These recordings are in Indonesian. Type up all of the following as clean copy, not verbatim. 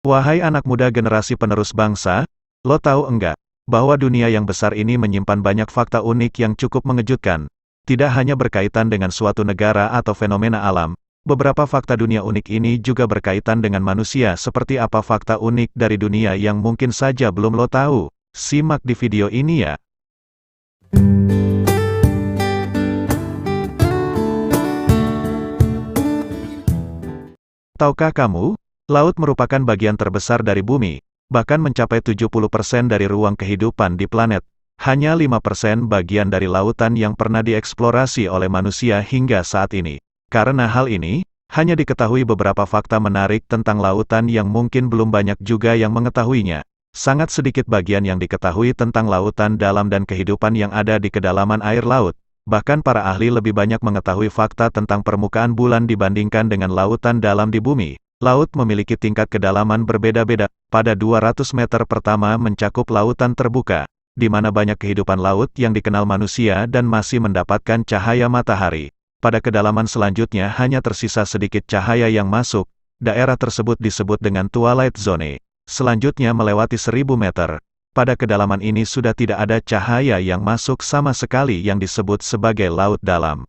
Wahai anak muda generasi penerus bangsa, lo tahu enggak, bahwa dunia yang besar ini menyimpan banyak fakta unik yang cukup mengejutkan. Tidak hanya berkaitan dengan suatu negara atau fenomena alam, beberapa fakta dunia unik ini juga berkaitan dengan manusia. Seperti apa fakta unik dari dunia yang mungkin saja belum lo tahu? Simak di video ini ya. Tahukah kamu, laut merupakan bagian terbesar dari bumi, bahkan mencapai 70% dari ruang kehidupan di planet. Hanya 5% bagian dari lautan yang pernah dieksplorasi oleh manusia hingga saat ini. Karena hal ini, hanya diketahui beberapa fakta menarik tentang lautan yang mungkin belum banyak juga yang mengetahuinya. Sangat sedikit bagian yang diketahui tentang lautan dalam dan kehidupan yang ada di kedalaman air laut. Bahkan para ahli lebih banyak mengetahui fakta tentang permukaan bulan dibandingkan dengan lautan dalam di bumi. Laut memiliki tingkat kedalaman berbeda-beda. Pada 200 meter pertama mencakup lautan terbuka, di mana banyak kehidupan laut yang dikenal manusia dan masih mendapatkan cahaya matahari. Pada kedalaman selanjutnya hanya tersisa sedikit cahaya yang masuk. Daerah tersebut disebut dengan twilight zone. Selanjutnya melewati 1000 meter. Pada kedalaman ini sudah tidak ada cahaya yang masuk sama sekali yang disebut sebagai laut dalam.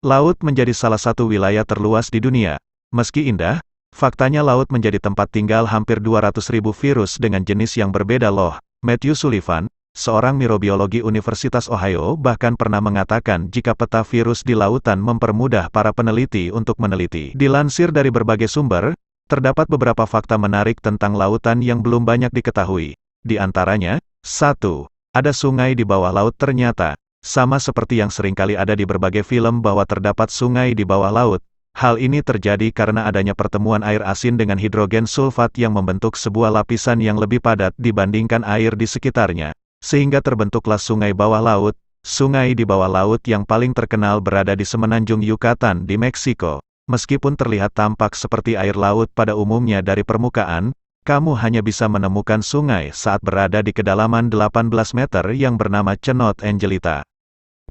Laut menjadi salah satu wilayah terluas di dunia. Meski indah, faktanya laut menjadi tempat tinggal hampir 200.000 virus dengan jenis yang berbeda loh. Matthew Sullivan, seorang mikrobiologi Universitas Ohio bahkan pernah mengatakan jika peta virus di lautan mempermudah para peneliti untuk meneliti. Dilansir dari berbagai sumber, terdapat beberapa fakta menarik tentang lautan yang belum banyak diketahui. Di antaranya, 1. Ada sungai di bawah laut ternyata. Sama seperti yang seringkali ada di berbagai film bahwa terdapat sungai di bawah laut. Hal ini terjadi karena adanya pertemuan air asin dengan hidrogen sulfat yang membentuk sebuah lapisan yang lebih padat dibandingkan air di sekitarnya. Sehingga terbentuklah sungai bawah laut. Sungai di bawah laut yang paling terkenal berada di semenanjung Yucatan di Meksiko. Meskipun terlihat tampak seperti air laut pada umumnya dari permukaan, kamu hanya bisa menemukan sungai saat berada di kedalaman 18 meter yang bernama Cenot Angelita.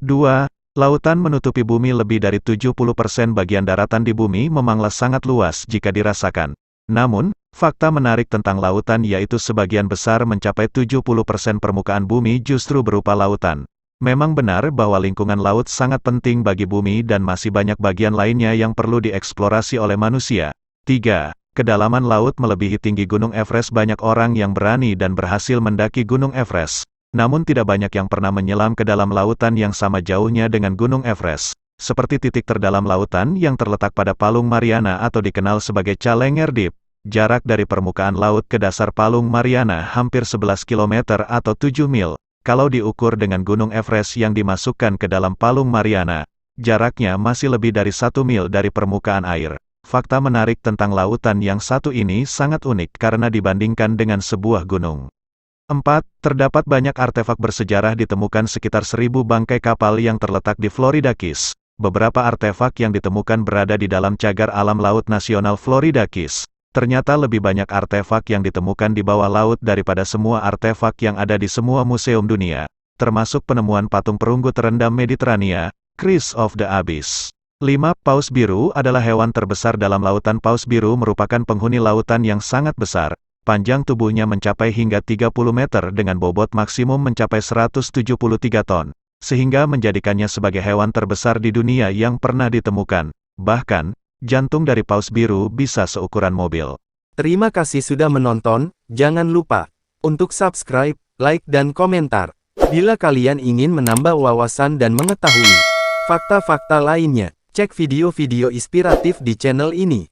2. Lautan menutupi bumi. Lebih dari 70% bagian daratan di bumi memanglah sangat luas jika dirasakan. Namun, fakta menarik tentang lautan yaitu sebagian besar mencapai 70% permukaan bumi justru berupa lautan. Memang benar bahwa lingkungan laut sangat penting bagi bumi dan masih banyak bagian lainnya yang perlu dieksplorasi oleh manusia. 3. Kedalaman laut melebihi tinggi Gunung Everest. Banyak orang yang berani dan berhasil mendaki Gunung Everest. Namun tidak banyak yang pernah menyelam ke dalam lautan yang sama jauhnya dengan Gunung Everest. Seperti titik terdalam lautan yang terletak pada Palung Mariana atau dikenal sebagai Challenger Deep. Jarak dari permukaan laut ke dasar Palung Mariana hampir 11 km atau 7 mil. Kalau diukur dengan Gunung Everest yang dimasukkan ke dalam Palung Mariana, jaraknya masih lebih dari 1 mil dari permukaan air. Fakta menarik tentang lautan yang satu ini sangat unik karena dibandingkan dengan sebuah gunung. 4. Terdapat banyak artefak bersejarah ditemukan sekitar 1000 bangkai kapal yang terletak di Florida Keys. Beberapa artefak yang ditemukan berada di dalam cagar alam Laut Nasional Florida Keys. Ternyata lebih banyak artefak yang ditemukan di bawah laut daripada semua artefak yang ada di semua museum dunia, termasuk penemuan patung perunggu terendam Mediterania, Chris of the Abyss. 5. Paus biru adalah hewan terbesar dalam lautan. Paus biru merupakan penghuni lautan yang sangat besar. Panjang tubuhnya mencapai hingga 30 meter dengan bobot maksimum mencapai 173 ton, sehingga menjadikannya sebagai hewan terbesar di dunia yang pernah ditemukan. Bahkan, jantung dari paus biru bisa seukuran mobil. Terima kasih sudah menonton, jangan lupa untuk subscribe, like dan komentar. Bila kalian ingin menambah wawasan dan mengetahui fakta-fakta lainnya, cek video-video inspiratif di channel ini.